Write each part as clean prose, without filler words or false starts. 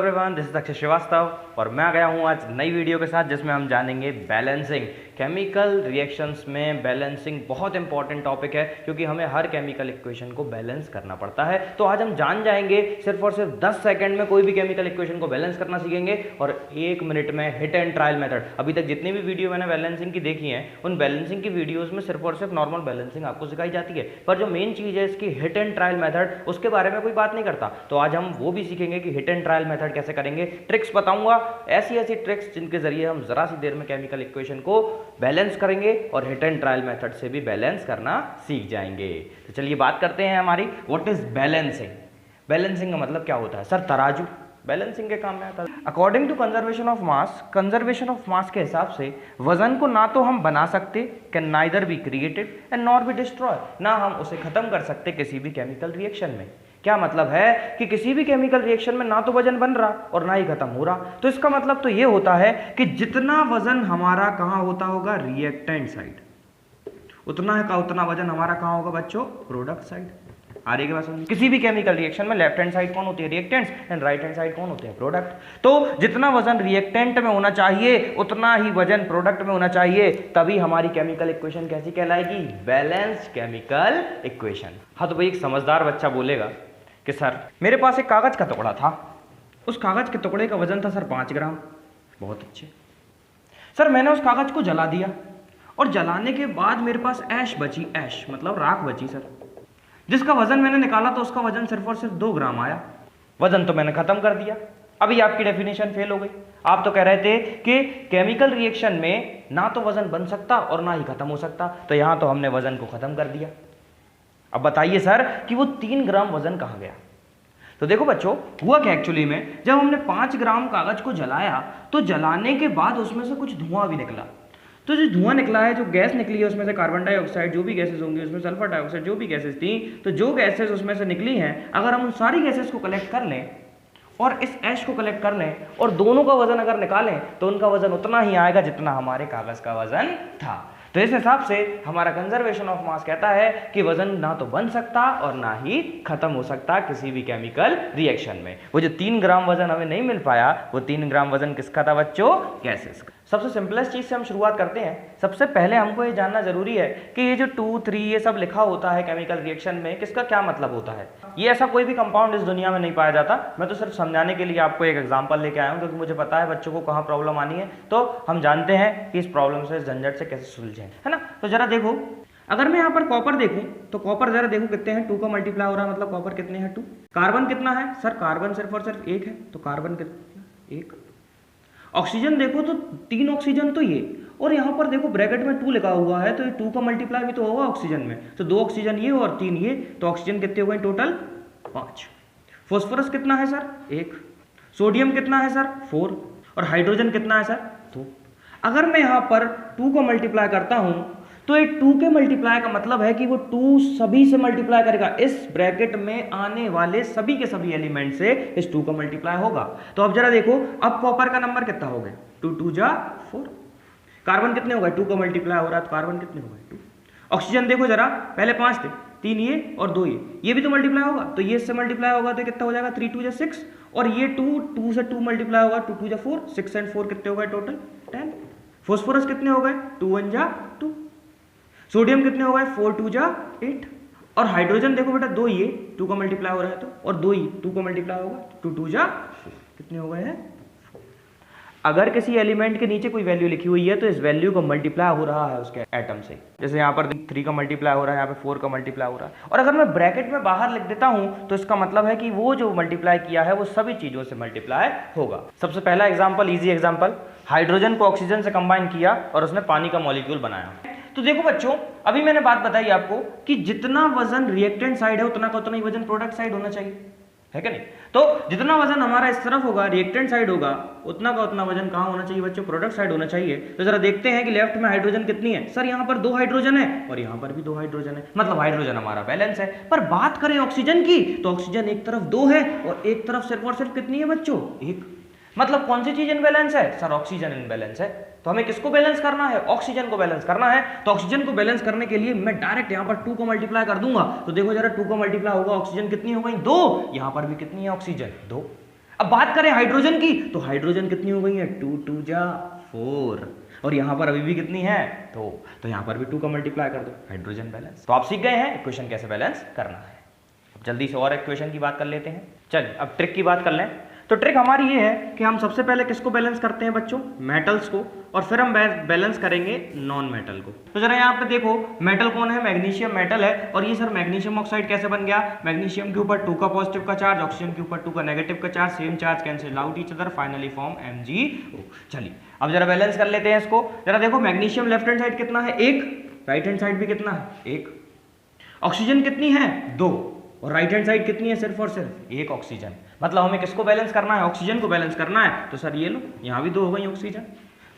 Everyone, this is Akshay Shrivastava और मैं आ गया हूँ आज नई वीडियो के साथ जिसमें हम जानेंगे बैलेंसिंग। केमिकल रिएक्शंस में बैलेंसिंग बहुत इंपॉर्टेंट टॉपिक है क्योंकि हमें हर केमिकल इक्वेशन को बैलेंस करना पड़ता है। तो आज हम जान जाएंगे सिर्फ और सिर्फ 10 सेकंड में कोई भी केमिकल इक्वेशन को बैलेंस करना सीखेंगे और 1 मिनट में हिट एंड ट्रायल मेथड। अभी तक जितनी भी वीडियो मैंने बैलेंसिंग की देखी है उन बैलेंसिंग की वीडियोज में सिर्फ और सिर्फ नॉर्मल बैलेंसिंग आपको सिखाई जाती है, पर जो मेन चीज़ है इसकी हिट एंड ट्रायल मेथड उसके बारे में कोई बात नहीं करता। तो आज हम वो भी सीखेंगे कि हिट एंड ट्रायल मेथड कैसे करेंगे, ट्रिक्स बताऊंगा, ऐसी ऐसी ट्रिक्स जिनके जरिए हम जरा सी देर में केमिकल इक्वेशन को बैलेंस करेंगे और हिट एंड ट्रायल मेथड से भी बैलेंस करना सीख जाएंगे। तो चलिए बात करते हैं हमारी व्हाट इज बैलेंसिंग। बैलेंसिंग का मतलब क्या होता है सर? तराजू बैलेंसिंग के काम में आता है। According to conservation of mass के हिसाब से वजन को ना तो हम बना सकते, can neither be created and nor be destroy, ना हम उसे खत्म कर सकते किसी भी केमिकल रिएक्शन में। क्या मतलब है कि किसी भी केमिकल रिएक्शन में ना तो वजन बन रहा और ना ही खत्म हो रहा। तो इसका मतलब तो ये होता है कि जितना वजन हमारा कहाँ होता होगा, रिएक्टेंट साइड, उतना का उतना वजन हमारा कहाँ होगा बच्चों, प्रोडक्ट साइड। आ रही है बात समझ? किसी भी केमिकल रिएक्शन में लेफ्ट हैंड साइड कौन होती है, reactants, and right hand side कौन होते हैं, प्रोडक्ट। तो जितना वजन रिएक्टेंट में होना चाहिए उतना ही वजन प्रोडक्ट में होना चाहिए, तभी हमारी केमिकल इक्वेशन कैसी कहलाएगी, बैलेंस्ड केमिकल इक्वेशन। हाँ तो भाई एक समझदार बच्चा बोलेगा कि सर मेरे पास एक कागज का टुकड़ा था, उस कागज के टुकड़े का वजन था सर 5 ग्राम। बहुत अच्छे सर, मैंने उस कागज को जला दिया और जलाने के बाद मेरे पास ऐश बची, ऐश मतलब राख बची सर, जिसका वजन मैंने निकाला तो उसका वजन सिर्फ और सिर्फ 2 ग्राम आया। वजन तो मैंने खत्म कर दिया। अभी आपकी डेफिनेशन फेल हो गई। आप तो कह रहे थे कि केमिकल रिएक्शन में ना तो वजन बन सकता और ना ही खत्म हो सकता, तो यहां तो हमने वजन को खत्म कर दिया। अब बताइए सर कि वो 3 ग्राम वजन कहां गया? तो देखो बच्चों, हुआ क्या एक्चुअली में, जब हमने 5 ग्राम कागज को जलाया तो जलाने के बाद उसमें से कुछ धुआं भी निकला। तो जो धुआं निकला है, जो गैस निकली है उसमें से कार्बन डाइऑक्साइड, जो भी गैसेस होंगी उसमें सल्फर डाइऑक्साइड, जो भी गैसेस थी, तो जो गैसेस उसमें से निकली हैं, अगर हम उन सारी गैसेस को कलेक्ट कर लें और इस ऐश को कलेक्ट कर लें और दोनों का वजन अगर निकालें तो उनका वजन उतना ही आएगा जितना हमारे कागज का वजन था। तो इस हिसाब से हमारा कंजर्वेशन ऑफ मास कहता है कि वजन ना तो बन सकता और ना ही खत्म हो सकता किसी भी केमिकल रिएक्शन में। वो जो 3 ग्राम वजन हमें नहीं मिल पाया, वो 3 ग्राम वजन किसका था बच्चों, गैसेस का। सबसे सिंपलेस्ट चीज से हम शुरुआत करते हैं। सबसे पहले हमको ये जानना जरूरी है कि ये जो 2, 3 ये सब लिखा होता है केमिकल रिएक्शन में, किसका क्या मतलब होता है। ये ऐसा कोई भी कंपाउंड इस दुनिया में नहीं पाया जाता। मैं तो सिर्फ समझाने के लिए आपको एक एग्जांपल लेके आया हूँ क्योंकि मुझे पता है बच्चों को कहाँ प्रॉब्लम आनी है, तो हम जानते हैं कि इस प्रॉब्लम से, इस झंझट से कैसे सुलझें, है ना। तो जरा देखो, अगर मैं यहाँ पर कॉपर देखूं तो कॉपर जरा देखो कितने हैं, 2 का मल्टीप्लाई हो रहा है, मतलब कॉपर कितने हैं, 2। कार्बन कितना है सर, कार्बन सिर्फ और सिर्फ 1 है, तो कार्बन कितना, 1। ऑक्सीजन देखो तो 3 ऑक्सीजन तो ये, और यहाँ पर देखो ब्रैकेट में 2 लिखा हुआ है, तो ये 2 का मल्टीप्लाई भी तो होगा ऑक्सीजन में, तो 2 ऑक्सीजन ये और 3 ये, तो ऑक्सीजन कितने हो गए टोटल, 5। फॉस्फोरस कितना है सर, 1। सोडियम कितना है सर, 4। और हाइड्रोजन कितना है सर, 2। अगर मैं यहाँ पर 2 को मल्टीप्लाई करता हूं तो ये 2 के मल्टीप्लाई का मतलब है कि वो 2 सभी से मल्टीप्लाई करेगा, इस ब्रैकेट में आने वाले सभी के सभी एलिमेंट से इस 2 का मल्टीप्लाई होगा। तो अब जरा देखो, अब कॉपर का नंबर कितना हो गया, 2 2 जा 4। कार्बन कितने हो गए, 2 का मल्टीप्लाई हो रहा है तो कार्बन कितने हो गए, 2। ऑक्सीजन देखो जरा, पहले 5 थे, 3 ये और 2 ये भी तो मल्टीप्लाई होगा, तो ये इससे मल्टीप्लाई होगा तो कितना हो जाएगा, 3 2 जा 6, और ये 2 से 2 मल्टीप्लाई होगा, 2 2 जा 4, 6 एंड 4 कितने हो गए टोटल 10। फॉस्फोरस कितने हो गए, 2 1 जा 2। सोडियम कितने हो गए, 4 2 जा 8। और हाइड्रोजन देखो बेटा, 2 ये 2 का मल्टीप्लाई हो रहा है तो, और 2 ही 2 का मल्टीप्लाई होगा, 2 2 जा 4, कितने हो गए हैं। अगर किसी एलिमेंट के नीचे कोई वैल्यू लिखी हुई है तो इस वैल्यू का मल्टीप्लाई हो रहा है उसके एटम से, जैसे यहाँ पर 3 का मल्टीप्लाई हो रहा है, यहाँ पे 4 का मल्टीप्लाई हो रहा है। और अगर मैं ब्रैकेट में बाहर लिख देता हूँ तो इसका मतलब है कि वो जो मल्टीप्लाई किया है वो सभी चीजों से मल्टीप्लाई होगा। सबसे पहला एग्जाम्पल, इजी एग्जाम्पल, हाइड्रोजन को ऑक्सीजन से कंबाइन किया और उसने पानी का मॉलिक्यूल बनाया। तो देखो बच्चों, अभी मैंने बात बताई आपको कि जितना वजन रिएक्टेंट साइड है उतना का उतना ही वजन प्रोडक्ट साइड होना चाहिए, है क्या नहीं। तो जितना वजन हमारा इस तरफ होगा, रिएक्टेंट साइड होगा, उतना का उतना वजन कहाँ होना चाहिए बच्चों, प्रोडक्ट साइड होना चाहिए। तो जरा देखते हैं कि लेफ्ट में हाइड्रोजन कितनी है, सर यहाँ पर 2 हाइड्रोजन है और यहाँ पर भी 2 हाइड्रोजन है, मतलब हाइड्रोजन हमारा बैलेंस है। पर बात करें ऑक्सीजन की तो ऑक्सीजन एक तरफ 2 है और एक तरफ सिर्फ और सिर्फ कितनी है बच्चों, 1। मतलब कौन सी चीज इनबैलेंस है सर, ऑक्सीजन इनबैलेंस है। तो हमें किसको बैलेंस करना है, ऑक्सीजन को बैलेंस करना है। तो ऑक्सीजन को बैलेंस करने के लिए मैं डायरेक्ट यहाँ पर 2 को मल्टीप्लाई कर दूंगा, तो देखो जरा 2 को मल्टीप्लाई होगा, ऑक्सीजन कितनी हो गई, 2। यहाँ पर भी कितनी है ऑक्सीजन, 2। अब बात करें हाइड्रोजन की, तो हाइड्रोजन कितनी हो गई है, 2 2 जा 4, और यहाँ पर अभी भी कितनी है, तो यहाँ पर भी 2 का मल्टीप्लाई कर दो, हाइड्रोजन बैलेंस। तो आप सीख गए हैं इक्वेशन कैसे बैलेंस करना है। अब जल्दी से और इक्वेशन की बात कर लेते हैं। चलिए अब ट्रिक की बात कर लें। तो ट्रिक हमारी ये है कि हम सबसे पहले किसको बैलेंस करते हैं बच्चों, मेटल्स को, और फिर हम बैलेंस करेंगे नॉन मेटल को। तो जरा यहाँ पे देखो, मेटल कौन है, मैग्नीशियम मेटल है, और ये सर मैग्नीशियम ऑक्साइड कैसे बन गया, मैग्नीशियम के ऊपर 2 का पॉजिटिव का चार्ज, ऑक्सीजन के ऊपर 2 का नेगेटिव का charge, same charge cancel out each other, finally form MgO। चलिए अब जरा बैलेंस कर लेते हैं इसको। जरा देखो, मैग्नीशियम लेफ्ट हैंड साइड कितना है, 1, राइट हैंड साइड भी कितना है, 1, ऑक्सीजन कितनी है, 2, और राइट हैंड साइड कितनी है, सिर्फ और सिर्फ 1 ऑक्सीजन। मतलब हमें किसको बैलेंस करना है, ऑक्सीजन को बैलेंस करना है। तो सर ये लो, यहाँ भी 2 हो गई ऑक्सीजन,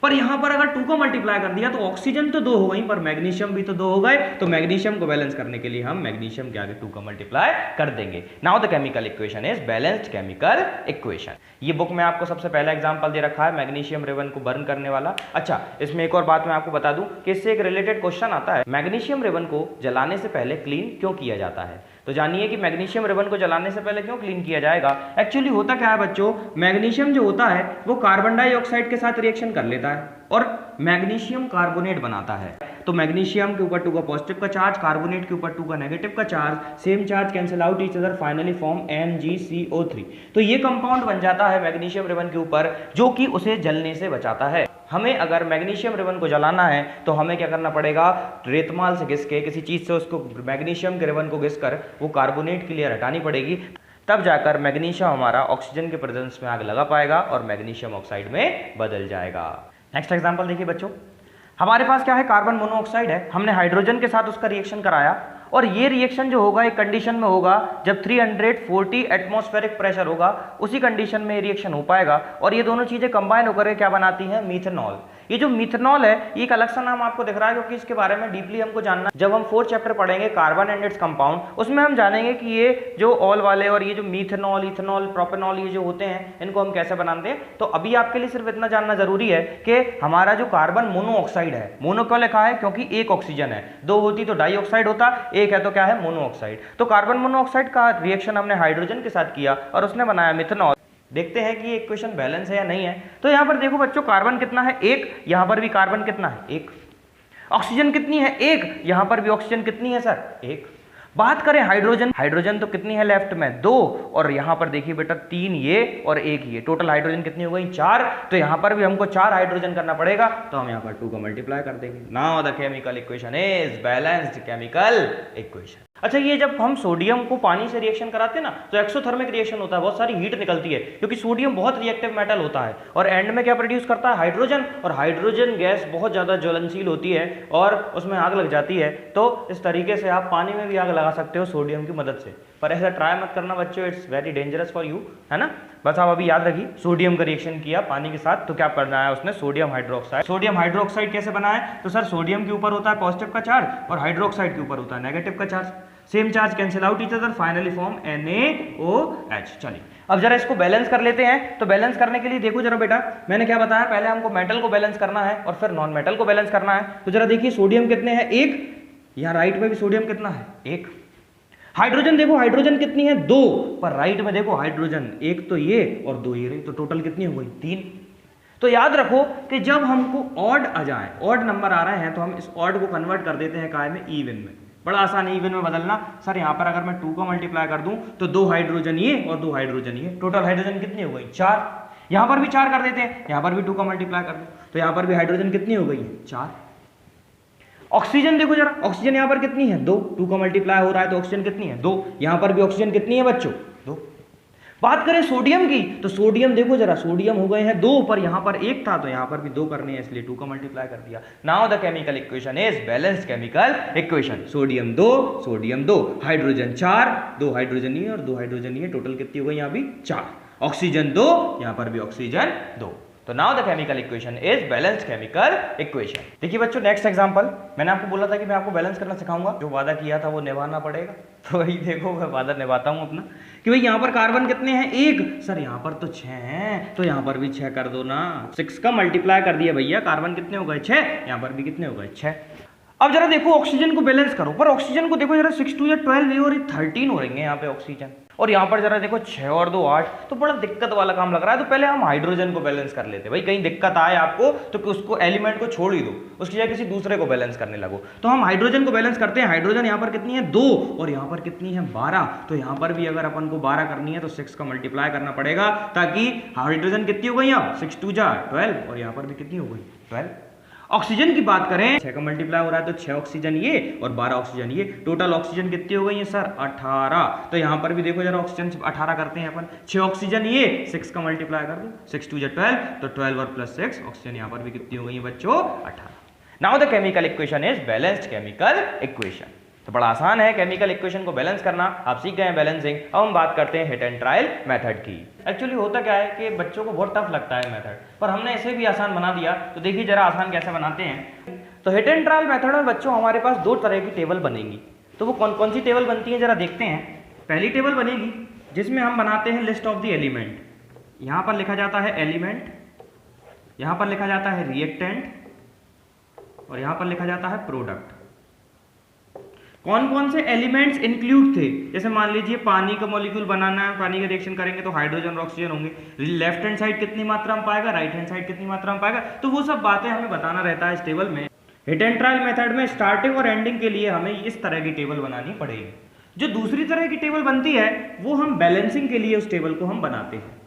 पर यहाँ पर अगर 2 को मल्टीप्लाई कर दिया तो ऑक्सीजन तो 2 हो गई, पर मैग्नीशियम भी तो 2 हो गए। तो मैग्नीशियम को बैलेंस करने के लिए हम मैग्नीशियम के आगे 2 का मल्टीप्लाई कर देंगे। Now the chemical equation is balanced chemical equation. ये बुक में आपको सबसे पहला एग्जांपल दे रखा है मैग्नीशियम रिबन को बर्न करने वाला। अच्छा, इसमें एक और बात मैं आपको बता दूं कि इससे एक रिलेटेड क्वेश्चन आता है, मैग्नीशियम रिबन को जलाने से पहले क्लीन क्यों किया जाता है। तो जानिए कि मैग्नीशियम रिबन को जलाने से पहले क्यों क्लीन किया जाएगा। एक्चुअली होता क्या है बच्चों, मैग्नीशियम जो होता है वो कार्बन डाइऑक्साइड के साथ रिएक्शन कर लेता है और मैग्नीशियम कार्बोनेट बनाता है। तो मैग्नीशियम के ऊपर 2 का पॉजिटिव का चार्ज, कार्बोनेट के ऊपर 2 का नेगेटिव का charge, same charge cancel out each other, finally form MgCO3। तो ये कंपाउंड बन जाता है मैग्नीशियम रिबन के ऊपर, जो कि उसे जलने से बचाता है। हमें अगर मैग्नीशियम रिबन को जलाना है तो हमें क्या करना पड़ेगा, रेतमाल से घिस के, किसी चीज से उसको मैग्नीशियम के रिबन को घिस कर वो कार्बोनेट की लेयर हटानी पड़ेगी, तब जाकर मैग्नीशियम हमारा ऑक्सीजन के प्रेजेंस में आग लगा पाएगा और मैग्नीशियम ऑक्साइड में बदल जाएगा। नेक्स्ट एग्जांपल देखिए बच्चों, हमारे पास क्या है, कार्बन मोनोऑक्साइड है, हमने हाइड्रोजन के साथ उसका रिएक्शन कराया, और ये रिएक्शन जो होगा एक कंडीशन में होगा जब 340 एटमॉस्फेरिक प्रेशर होगा, उसी कंडीशन में रिएक्शन हो पाएगा, और ये दोनों चीजें कंबाइन होकर क्या बनाती हैं, मीथेनॉल। ये जो मीथेनॉल है, ये एक अलग सा नाम आपको दिख रहा है क्योंकि इसके बारे में डीपली हमको जानना। जब हम 4th चैप्टर पढ़ेंगे कार्बन एंड इट्स कंपाउंड, उसमें हम जानेंगे कि ये जो ऑल वाले और ये जो मीथेनॉल, इथेनॉल, प्रोपेनॉल, ये जो होते हैं, इनको हम कैसे बनाते हैं। तो अभी आपके लिए सिर्फ इतना जानना जरूरी है कि हमारा जो कार्बन मोनोऑक्साइड है, मोनो क्यों लिखा है, क्योंकि 1 ऑक्सीजन है, 2 होती तो डाइऑक्साइड होता, 1 है तो क्या है, मोनोऑक्साइड। तो कार्बन मोनोऑक्साइड का रिएक्शन हमने हाइड्रोजन के साथ किया और उसने बनाया मिथेनॉल। देखते हैं कि ये इक्वेशन बैलेंस है या नहीं है। तो यहां पर देखो बच्चों, कार्बन कितना है, 1, यहां पर भी कार्बन कितना है, 1, ऑक्सीजन कितनी है, 1, यहां पर भी ऑक्सीजन कितनी है सर, 1। बात करें हाइड्रोजन, हाइड्रोजन तो कितनी है लेफ्ट में, 2, और यहां पर देखिए बेटा 3 ये और 1 ये, टोटल हाइड्रोजन कितनी हो गई, 4। तो यहां पर भी हमको 4 हाइड्रोजन करना पड़ेगा, तो हम यहां पर 2 का मल्टीप्लाई कर देंगे। Now the chemical equation is balanced chemical equation. अच्छा, ये जब हम सोडियम को पानी से रिएक्शन कराते हैं ना, तो एक्सोथर्मिक रिएक्शन होता है, बहुत सारी हीट निकलती है, क्योंकि सोडियम बहुत रिएक्टिव मेटल होता है, और एंड में क्या प्रोड्यूस करता है, हाइड्रोजन, और हाइड्रोजन गैस बहुत ज़्यादा ज्वलनशील होती है और उसमें आग लग जाती है। तो इस तरीके से आप पानी में भी आग लगा सकते हो सोडियम की मदद से, पर ऐसा ट्राई मत करना बच्चों, it's very dangerous for you, है ना। बस आप अभी याद रखिए, सोडियम का रिएक्शन किया पानी के साथ, तो क्या करना है उसने, सोडियम हाइड्रोक्साइड। सोडियम हाइड्रोक्साइड कैसे बना है, तो सर सोडियम के ऊपर होता है पॉजिटिव का चार्ज और हाइड्रोक्साइड के ऊपर होता है नेगेटिव का charge, same charge cancel out each other, finally form NaOH। चलिए अब जरा इसको बैलेंस कर लेते हैं। तो बैलेंस करने के लिए देखो जरा बेटा, मैंने क्या बताया, पहले हमको मेटल को बैलेंस करना है और फिर नॉन मेटल को बैलेंस करना है। तो जरा देखिए, सोडियम कितने हैं, 1, यहाँ राइट में भी सोडियम कितना है, 1। हाइड्रोजन देखो, हाइड्रोजन कितनी है, 2, पर राइट में देखो हाइड्रोजन 1 तो ये और 2 ये, तो टोटल कितनी हो गई, 3। तो याद रखो कि जब हमको ऑड आ जाए, ऑड नंबर आ रहे हैं, तो हम इस ऑड को कन्वर्ट कर देते हैं काय में, इवन में। बड़ा आसान है इवन में बदलना। सर यहाँ पर अगर मैं 2 का मल्टीप्लाई कर दूं तो 2 हाइड्रोजन ये और 2 हाइड्रोजन ये, टोटल हाइड्रोजन कितनी हो गई, 4। यहाँ पर भी 4 कर देते हैं, यहाँ पर भी 2 का मल्टीप्लाई कर दूं तो यहाँ पर भी हाइड्रोजन कितनी हो गई, 4। ऑक्सीजन देखो जरा, ऑक्सीजन यहाँ पर कितनी है, 2, 2 का मल्टीप्लाई हो रहा है तो ऑक्सीजन कितनी है, 2। यहाँ पर भी ऑक्सीजन कितनी है बच्चों, 2। बात करें सोडियम की, तो सोडियम देखो जरा, सोडियम हो गए हैं 2, पर यहाँ पर 1 था तो यहाँ पर भी 2 करने हैं, इसलिए 2 का मल्टीप्लाई कर दिया। Now the chemical equation is balanced chemical equation. Sodium 2, hydrogen 4, 2 hydrogen ये और 2 हाइड्रोजन ये, टोटल कितनी हो गई यहाँ भी 4। ऑक्सीजन 2, यहाँ पर भी ऑक्सीजन 2। तो now the chemical equation is balanced chemical equation. देखिए बच्चों, नेक्स्ट एग्जांपल, मैंने आपको बोला था कि मैं आपको बैलेंस करना सिखाऊंगा, जो वादा किया था वो निभाना पड़ेगा। तो वही देखो, मैं वादा निभाता हूं अपना कि भाई यहाँ पर कार्बन कितने हैं, 1, सर यहाँ पर तो 6 हैं, तो यहाँ पर भी 6 कर दो ना। 6 का मल्टीप्लाई कर दिया भैया, कार्बन कितने हो गए, 6, यहाँ पर भी कितने हो गए, 6। अब जरा देखो ऑक्सीजन को बैलेंस करो, पर ऑक्सीजन को देखो जरा 6 2 या 12 और 13 हो रही है यहाँ पे ऑक्सीजन, और यहाँ पर जरा देखो 6 और 2 8, तो बड़ा दिक्कत वाला काम लग रहा है। तो पहले हम हाइड्रोजन को बैलेंस कर लेते, भाई कहीं दिक्कत आए आपको तो उसको एलिमेंट को छोड़ ही दो, उसकी जगह किसी दूसरे को बैलेंस करने लगो। तो हम हाइड्रोजन को बैलेंस करते हैं। हाइड्रोजन यहाँ पर कितनी है 2 और यहाँ पर कितनी है 12, तो यहाँ पर भी अगर अपन को 12 करनी है तो 6 का मल्टीप्लाई करना पड़ेगा, ताकि हाइड्रोजन कितनी हो गई अब 6 2 जा 12 और यहाँ पर भी कितनी हो गई 12। ऑक्सीजन की बात करें 6 का मल्टीप्लाई हो रहा है तो 6 ऑक्सीजन ये और 12 ऑक्सीजन ये, टोटल ऑक्सीजन कितनी हो गई है सर 18। तो यहाँ पर भी देखो जरा ऑक्सीजन 18 करते हैं अपन, 6 ऑक्सीजन ये 6 का मल्टीप्लाई कर दो 6 2 जा 12, तो 12 और प्लस 6 ऑक्सीजन यहाँ पर भी कितनी हो गई है बच्चों 18। Now the chemical equation is balanced chemical equation. तो बड़ा आसान है केमिकल इक्वेशन को बैलेंस करना, आप सीख गए हैं बैलेंसिंग। अब हम बात करते हैं हिट एंड ट्रायल मेथड की। एक्चुअली होता क्या है कि बच्चों को बहुत टफ लगता है मेथड, पर हमने इसे भी आसान बना दिया। तो देखिए जरा आसान कैसे बनाते हैं। तो हिट एंड ट्रायल मेथड में बच्चों हमारे पास 2 तरह की टेबल बनेगी। तो वो कौन कौन सी टेबल बनती है जरा देखते हैं। पहली टेबल बनेगी जिसमें हम बनाते हैं लिस्ट ऑफ द एलिमेंट। यहाँ पर लिखा जाता है एलिमेंट, यहाँ पर लिखा जाता है रिएक्टेंट और यहाँ पर लिखा जाता है प्रोडक्ट। कौन कौन से एलिमेंट्स इंक्लूड थे, जैसे मान लीजिए पानी का मॉलिक्यूल बनाना है, पानी का रिएक्शन करेंगे तो हाइड्रोजन और ऑक्सीजन होंगे। लेफ्ट हैंड साइड कितनी मात्रा में पाएगा, राइट हैंड साइड कितनी मात्रा में पाएगा, तो वो सब बातें हमें बताना रहता है इस टेबल में। हिट एंड ट्रायल मेथड में स्टार्टिंग और एंडिंग के लिए हमें इस तरह की टेबल बनानी पड़ेगी। जो दूसरी तरह की टेबल बनती है वो हम बैलेंसिंग के लिए उस टेबल को हम बनाते हैं।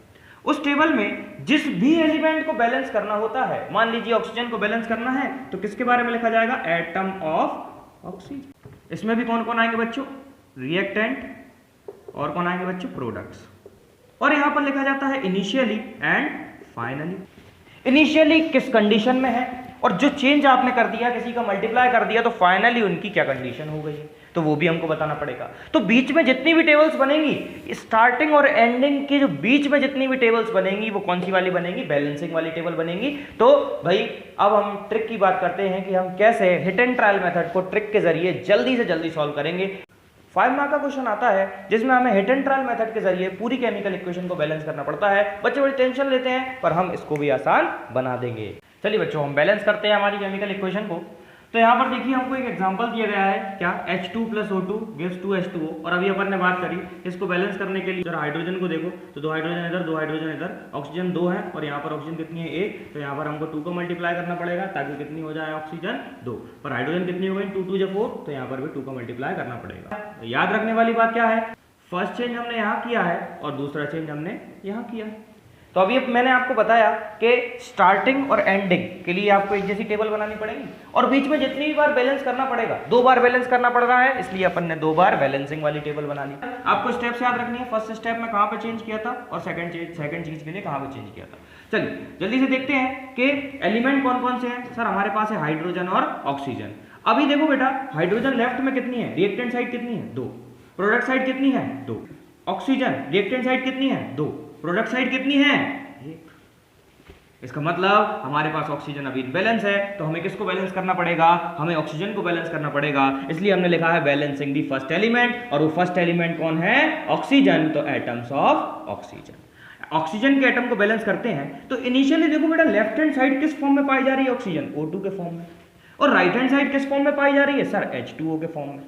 उस टेबल में जिस भी एलिमेंट को बैलेंस करना होता है, मान लीजिए ऑक्सीजन को बैलेंस करना है तो किसके बारे में लिखा जाएगा, एटम ऑफ ऑक्सीजन। इसमें भी कौन कौन आएंगे बच्चों, रिएक्टेंट और कौन आएंगे बच्चों, प्रोडक्ट्स। और यहां पर लिखा जाता है इनिशियली एंड फाइनली। इनिशियली किस कंडीशन में है, और जो चेंज आपने कर दिया, किसी का मल्टीप्लाई कर दिया, तो फाइनली उनकी क्या कंडीशन हो गई है, तो वो भी हमको बताना पड़ेगा। तो बीच में जितनी भी टेबल्स बनेंगी, स्टार्टिंग और एंडिंग के जो बीच में जितनी भी टेबल्स बनेंगी वो कौन सी वाली बनेंगी, बैलेंसिंग वाली टेबल बनेंगी। तो भाई अब हम ट्रिक की बात करते हैं कि हम कैसे हिट एंड ट्रायल मेथड को ट्रिक के जरिए जल्दी से जल्दी सॉल्व करेंगे। 5 मार्क का क्वेश्चन आता है जिसमें हमें हिट एंड ट्रायल मेथड के जरिए पूरी केमिकल इक्वेशन को बैलेंस करना पड़ता है। बच्चे बड़ी टेंशन लेते हैं, पर हम इसको भी आसान बना देंगे। चलिए बच्चों हम बैलेंस करते हैं हमारी केमिकल इक्वेशन को। तो यहाँ पर देखिए हमको एक एग्जांपल दिया गया है, क्या H2 + O2 gives 2H2O। और अभी अपन ने बात करी इसको बैलेंस करने के लिए, जरा हाइड्रोजन को देखो तो 2 हाइड्रोजन इधर 2 हाइड्रोजन इधर, ऑक्सीजन 2 है और यहाँ पर ऑक्सीजन कितनी है 1, तो यहाँ पर हमको 2 को मल्टीप्लाई करना पड़ेगा ताकि कितनी हो जाए ऑक्सीजन 2, पर हाइड्रोजन कितनी हो गई 2 2 4, तो यहाँ पर भी 2 को मल्टीप्लाई करना पड़ेगा। तो याद रखने वाली बात क्या है, फर्स्ट चेंज हमने यहाँ किया है और दूसरा चेंज हमने यहाँ किया है। तो अभी मैंने आपको बताया कि स्टार्टिंग और एंडिंग के लिए आपको एक जैसी टेबल बनानी पड़ेगी और बीच में जितनी भी बार बैलेंस करना पड़ेगा, 2 बार बैलेंस करना पड़ रहा है, इसलिए अपन ने 2 बार बैलेंसिंग वाली टेबल बना ली। आपको स्टेप्स याद रखनी है, फर्स्ट स्टेप में कहाँ पे चेंज किया था और सेकंड चीज के लिए कहाँ पे चेंज किया था। चलिए जल्दी से देखते हैं कि एलिमेंट कौन कौन से हैं। सर हमारे पास है हाइड्रोजन और ऑक्सीजन। अभी देखो बेटा, हाइड्रोजन लेफ्ट में कितनी है, रिएक्टेंट साइड कितनी है 2, प्रोडक्ट साइड कितनी है 2, ऑक्सीजन रिएक्टेंट साइड कितनी है 2, प्रोडक्ट साइड कितनी है 1। इसका मतलब हमारे पास ऑक्सीजन अभी बैलेंस है, तो हमें किसको बैलेंस करना पड़ेगा, हमें ऑक्सीजन को बैलेंस करना पड़ेगा। इसलिए हमने लिखा है बैलेंसिंग दी फर्स्ट एलिमेंट, और वो फर्स्ट एलिमेंट कौन है, ऑक्सीजन, तो एटम्स ऑफ ऑक्सीजन। ऑक्सीजन के एटम को बैलेंस करते हैं तो इनिशियली देखो बेटा, लेफ्ट हैंड साइड किस फॉर्म में पाई जा रही है ऑक्सीजन, O2 के फॉर्म में, और राइट हैंड साइड किस फॉर्म में पाई जा रही है सर, H2O के फॉर्म में।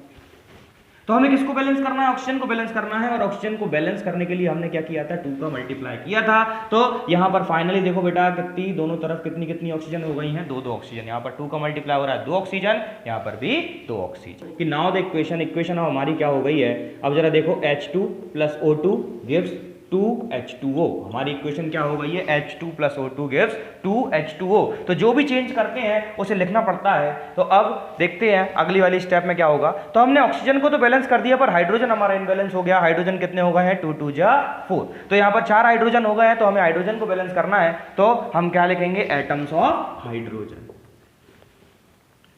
तो हमें किसको बैलेंस करना है, ऑक्सीजन को बैलेंस करना है, और ऑक्सीजन को बैलेंस करने के लिए हमने क्या किया था, 2 का मल्टीप्लाई किया था। तो यहाँ पर फाइनली देखो बेटा, कितनी दोनों तरफ कितनी कितनी ऑक्सीजन हो गई हैं, 2 ऑक्सीजन। यहाँ पर 2 का मल्टीप्लाई हो रहा है 2 ऑक्सीजन, यहाँ पर भी 2 ऑक्सीजन। कि नाउ द इक्वेशन हमारी क्या हो गई है, अब जरा देखो H2 + O2 gives 2H2O। हमारी इक्वेशन क्या हो गई है, H2 + O2 gives 2H2O। तो जो भी चेंज करते हैं उसे लिखना पड़ता है। तो अब देखते हैं अगली वाली स्टेप में क्या होगा। तो हमने ऑक्सीजन को तो बैलेंस कर दिया, पर हाइड्रोजन हमारा इनबैलेंस हो गया। हाइड्रोजन कितने हो गए हैं, 2 2 जा 4, तो यहाँ पर 4 हाइड्रोजन हो गए हैं, तो हमें हाइड्रोजन को बैलेंस करना है। तो हम क्या लिखेंगे, atoms of hydrogen.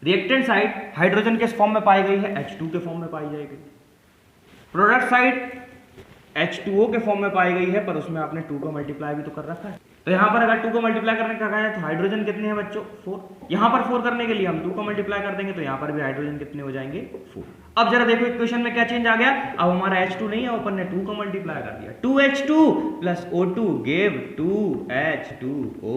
Reactant side hydrogen किस फॉर्म में पाई गई है, H2 के फॉर्म में पाई जाएगी। प्रोडक्ट साइड H2O के फॉर्म में पाई गई है, पर उसमें आपने 2 का मल्टीप्लाई भी तो कर रखा है। तो यहाँ पर अगर 2 को मल्टीप्लाई करने का कहा है तो हाइड्रोजन कितने हैं बच्चों, 4। यहाँ पर 4 करने के लिए हम 2 को मल्टीप्लाई कर देंगे, तो यहाँ पर भी हाइड्रोजन कितने हो जाएंगे, 4। अब जरा देखो इक्वेशन में क्या चेंज आ गया, अब हमारा H2 नहीं है, ऊपर ने 2 को मल्टीप्लाई कर दिया। 2H2 + O2 gave 2H2O।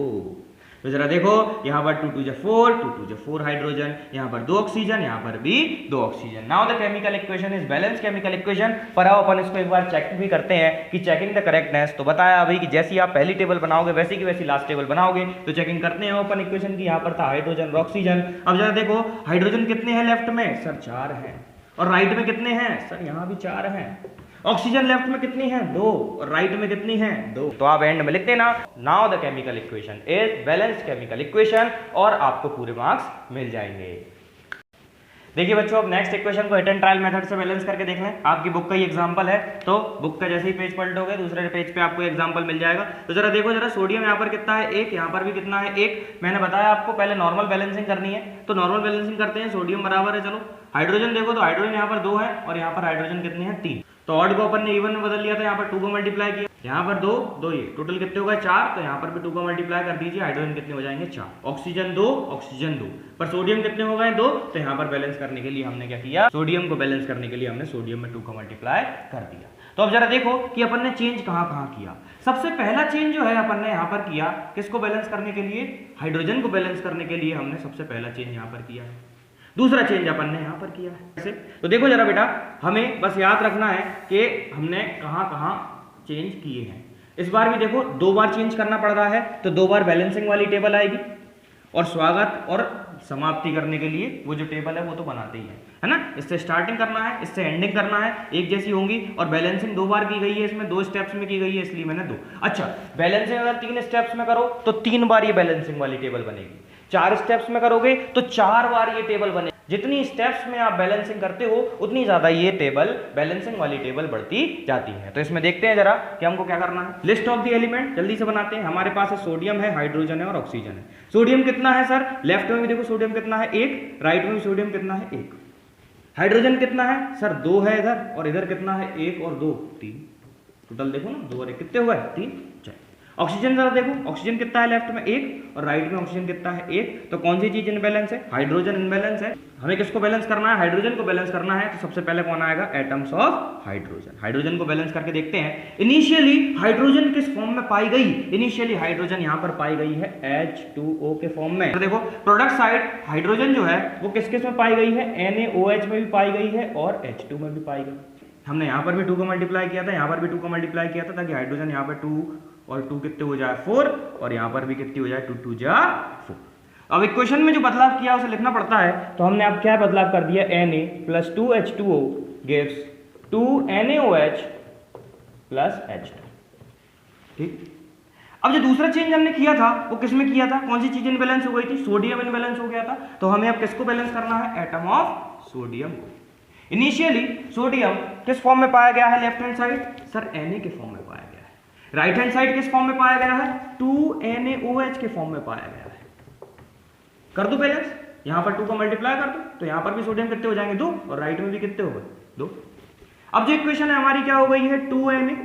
तो जरा देखो यहाँ पर 2 2 4, 2 2 4 हाइड्रोजन, यहाँ पर 2 ऑक्सीजन, यहाँ पर भी 2 oxygen. Now the chemical equation is balance chemical equation. पर आओ अपन इसको एक बार चेक भी करते हैं कि चेकिंग द करेक्टनेस। तो बताया अभी कि जैसी आप पहली टेबल बनाओगे वैसी की वैसी लास्ट टेबल बनाओगे। तो चेकिंग करते हैं अपन इक्वेशन की। यहाँ पर था हाइड्रोजन और ऑक्सीजन। अब जरा देखो हाइड्रोजन कितने हैं लेफ्ट में, सर 4 हैं, और राइट में कितने हैं, सर यहाँ भी 4 हैं। ऑक्सीजन लेफ्ट में कितनी है, 2, और राइट में कितनी है, 2। तो आप एंड में लिख देना now the chemical equation is balanced chemical equation, और आपको पूरे मार्क्स मिल जाएंगे। देखिए बच्चों, अब नेक्स्ट इक्वेशन को हिट एंड ट्रायल मेथड से बैलेंस करके देख लें। आपकी बुक का ही एग्जांपल है, तो बुक का जैसे ही पेज पलटोगे दूसरे पेज पे आपको एग्जांपल मिल जाएगा। तो जरा देखो, जरा सोडियम यहाँ पर कितना है, 1, यहाँ पर भी कितना है, 1। मैंने बताया आपको पहले नॉर्मल बैलेंसिंग करनी है, तो नॉर्मल बैलेंसिंग करते हैं। सोडियम बराबर है, चलो हाइड्रोजन देखो, तो हाइड्रोजन यहाँ पर 2 है, और यहाँ पर हाइड्रोजन कितने हैं, 3। तो ऑड को अपन ने इवन में बदल लिया था, यहाँ पर 2 को मल्टीप्लाई किया, यहाँ पर 2 2, ये टोटल कितने होगा 4। तो यहाँ पर भी 2 को मल्टीप्लाई कर दीजिए, हाइड्रोजन कितने हो जाएंगे 4, ऑक्सीजन 2, ऑक्सीजन 2, पर सोडियम कितने हो गए 2। तो यहाँ पर बैलेंस करने के लिए हमने क्या किया, सोडियम को बैलेंस करने के लिए हमने सोडियम में 2 को मल्टीप्लाई कर दिया। तो अब जरा देखो कि अपन ने चेंज कहाँ कहाँ किया। सबसे पहला चेंज जो है अपन ने यहाँ पर किया, किसको बैलेंस करने के लिए, हाइड्रोजन को बैलेंस करने के लिए हमने सबसे पहला चेंज यहाँ पर किया है। दूसरा चेंज अपन ने यहाँ पर किया है। तो देखो जरा बेटा, हमें बस याद रखना है कि हमने कहाँ कहाँ चेंज किए हैं। इस बार भी देखो 2 बार चेंज करना पड़ रहा है, तो 2 बार बैलेंसिंग वाली टेबल आएगी, और स्वागत और समाप्ति करने के लिए वो जो टेबल है वो तो बनाते ही है ना। इससे स्टार्टिंग करना है, इससे एंडिंग करना है, एक जैसी होंगी। और बैलेंसिंग 2 बार की गई है, इसमें 2 स्टेप्स में की गई है, इसलिए मैंने 2। अच्छा, बैलेंसिंग अगर 3 स्टेप्स में करो तो 3 बार ये बैलेंसिंग वाली टेबल बनेगी। 4 स्टेप्स में करोगे तो 4 बार ये टेबल बनेगी। जितनी स्टेप्स में आप बैलेंसिंग करते हो उतनी ज्यादा ये टेबल, बैलेंसिंग वाली टेबल बढ़ती जाती है। तो इसमें देखते हैं जरा कि हमको क्या करना है। लिस्ट ऑफ द एलिमेंट जल्दी से बनाते हैं। हमारे पास है सोडियम है, हाइड्रोजन है और ऑक्सीजन है। सोडियम कितना है सर, लेफ्ट में भी देखो सोडियम कितना है 1, राइट में भी सोडियम कितना है 1। हाइड्रोजन कितना है सर, 2 है इधर, और इधर कितना है 1 और 2 3। टोटल देखो ना, 2 और 1 कितने हुए 3 4। ऑक्सीजन जरा देखो, ऑक्सीजन कितना है लेफ्ट में 1, और राइट में ऑक्सीजन कितना है 1। तो कौन सी चीज इनबैलेंस है, हाइड्रोजन इनबैलेंस है। हमें किसको बैलेंस करना है, हाइड्रोजन को बैलेंस करना है। तो सबसे पहले कौन आएगा, एटम्स ऑफ हाइड्रोजन। हाइड्रोजन को बैलेंस करके देखते हैं। इनिशियली हाइड्रोजन किस फॉर्म में पाई गई, इनिशियली हाइड्रोजन यहाँ पर पाई गई है H2O के फॉर्म में। तो देखो प्रोडक्ट साइड हाइड्रोजन जो है वो किस किस में पाई गई है, NaOH में भी पाई गई है और H2 में भी पाई गई। हमने यहाँ पर भी 2 को मल्टीप्लाई किया था, यहाँ पर भी 2 को मल्टीप्लाई किया था, ताकि हाइड्रोजन यहाँ पर 2 और 2 कितने हो जाए 4, और यहाँ पर भी कितनी हो जाए 2 2 जा 4। अब इक्वेशन में जो बदलाव किया उसे लिखना पड़ता है। तो हमने अब क्या बदलाव कर दिया, Na + 2H2O gives 2NaOH + H2। ठीक। अब जो दूसरा चेंज हमने किया था वो किस में किया था, कौन सी चीज इनबैलेंस हो गई थी, सोडियम इनबैलेंस हो गया था। तो हमें अब किसको बैलेंस करना है, एटम ऑफ सोडियम को। इनिशियली सोडियम किस फॉर्म में पाया गया है, left hand side sir Na के फॉर्म में पाया गया है। राइट हैंड साइड किस फॉर्म में पाया गया है, 2NaOH के फॉर्म में पाया गया है। कर दो बैलेंस, यहां पर 2 को मल्टीप्लाई कर दो, तो यहां पर भी सोडियम कितने हो जाएंगे 2, और राइट में भी कितने हो गए 2। अब जो इक्वेशन है हमारी क्या हो गई है, 2Na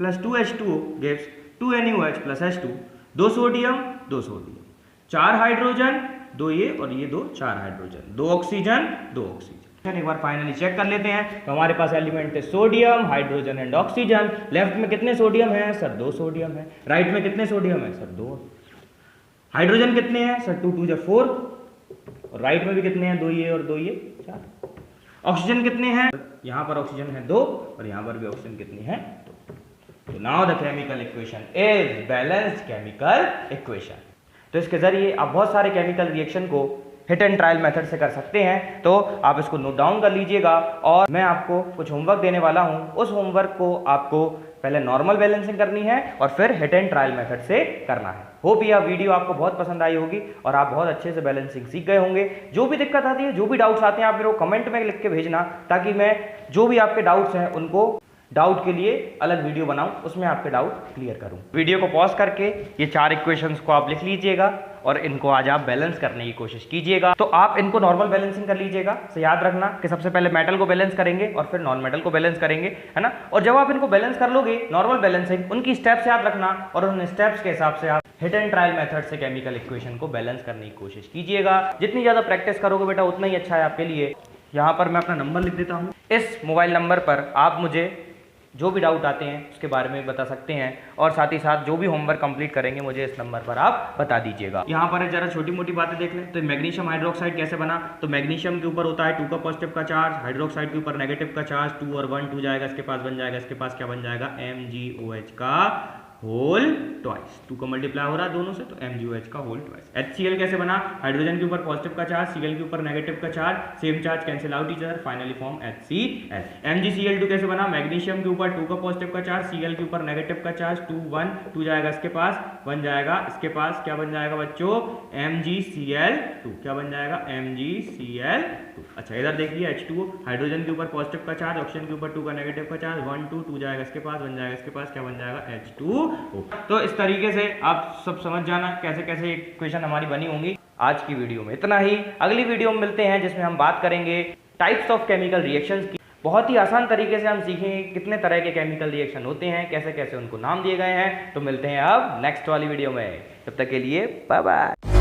+ 2H2O gives 2NaOH + H2। 2 sodium 2 sodium, 4 hydrogen, 2 ये और ये 2, 4 हाइड्रोजन, 2 ऑक्सीजन 2 ऑक्सीजन। एक बार फाइनली चेक कर लेते हैं। तो हमारे पास एलिमेंट है sodium, hydrogen and oxygen. Left में कितने सोडियम है सर, 2 सोडियम है। राइट में कितने सोडियम है सर, 2। हाइड्रोजन कितने हैं सर, 2 2 जा 4, और राइट में भी कितने हैं, 2 ये और 2 ये 4। ऑक्सीजन कितने हैं, यहाँ पर ऑक्सीजन है 2, और यहाँ पर भी ऑक्सीजन कितनी है 2। तो now the chemical equation is balanced chemical equation. तो इसके जरिए आप बहुत सारे केमिकल रिएक्शन को हिट एंड ट्रायल मेथड से कर सकते हैं। तो आप इसको नोट डाउन कर लीजिएगा, और मैं आपको कुछ होमवर्क देने वाला हूं। उस होमवर्क को आपको पहले नॉर्मल बैलेंसिंग करनी है और फिर हिट एंड ट्रायल मेथड से करना है। होप यह वीडियो आपको बहुत पसंद आई होगी और आप बहुत अच्छे से बैलेंसिंग सीख गए होंगे। जो भी दिक्कत आती है, जो भी डाउट्स आते हैं, आप मेरे को कमेंट में लिख के भेजना, ताकि मैं जो भी आपके डाउट्स हैं उनको डाउट के लिए अलग वीडियो बनाऊं, उसमें आपके डाउट क्लियर करूं। वीडियो को पॉज करके ये 4 इक्वेशंस को आप लिख लीजिएगा और इनको आज आप बैलेंस करने की कोशिश कीजिएगा। तो आप इनको नॉर्मल बैलेंसिंग कर लीजिएगा। तो याद रखना कि सबसे पहले मेटल को बैलेंस करेंगे और फिर नॉन मेटल को बैलेंस करेंगे, है ना। और जब आप इनको बैलेंस कर लोगे नॉर्मल बैलेंसिंग, उनकी स्टेप्स याद रखना और उन स्टेप्स के हिसाब से आप हिट एंड ट्रायल मेथड से केमिकल इक्वेशन को बैलेंस करने की कोशिश कीजिएगा। जितनी ज्यादा प्रैक्टिस करोगे बेटा उतना ही अच्छा है आपके लिए। यहाँ पर मैं अपना नंबर लिख देता हूँ। इस मोबाइल नंबर पर आप मुझे जो भी डाउट आते हैं उसके बारे में बता सकते हैं, और साथ ही साथ जो भी होमवर्क कंप्लीट करेंगे मुझे इस नंबर पर आप बता दीजिएगा। यहाँ पर जरा छोटी मोटी बातें देख लें। तो मैग्नीशियम हाइड्रोक्साइड कैसे बना, तो मैग्नीशियम के ऊपर होता है 2 का पॉजिटिव का चार्ज, हाइड्रोक्साइड के ऊपर नेगेटिव का चार्ज 2 और 1 2 जाएगा, इसके पास बन जाएगा, इसके पास क्या बन जाएगा, MgOH का होल ट्वाइस, 2 का मल्टीप्लाई हो रहा है दोनों से तो MgOH का होल ट्वाइस। HCl कैसे बना, हाइड्रोजन के ऊपर पॉजिटिव का चार्ज, Cl के ऊपर नेगेटिव का charge, same charge cancel out each other, finally form HCl। MgCl2 कैसे बना, मैग्नीशियम के ऊपर 2 का पॉजिटिव का चार्ज, Cl के ऊपर नेगेटिव का चार्ज, 2 1 2 जाएगा, इसके पास बन जाएगा, इसके पास क्या बन जाएगा बच्चों, MgCl2, क्या बन जाएगा, MgCl2। अच्छा इधर देखिए H2O, हाइड्रोजन के ऊपर पॉजिटिव का चार्ज, ऑक्सीजन के ऊपर 2 का नेगेटिव का चार्ज, 1 2 2 जाएगा, इसके पास बन जाएगा, इसके पास क्या बन जाएगा, H2O। तो इस तरीके से आप सब समझ जाना कैसे कैसे इक्वेशन हमारी बनी होंगी। आज की वीडियो में इतना ही, अगली वीडियो में मिलते हैं जिसमें हम बात करेंगे टाइप्स ऑफ केमिकल रिएक्शंस की। बहुत ही आसान तरीके से हम सीखेंगे कितने तरह के केमिकल रिएक्शन होते हैं, कैसे कैसे उनको नाम दिए गए हैं। तो मिलते हैं अब नेक्स्ट वाली वीडियो में, तब तक के लिए बाय बाय।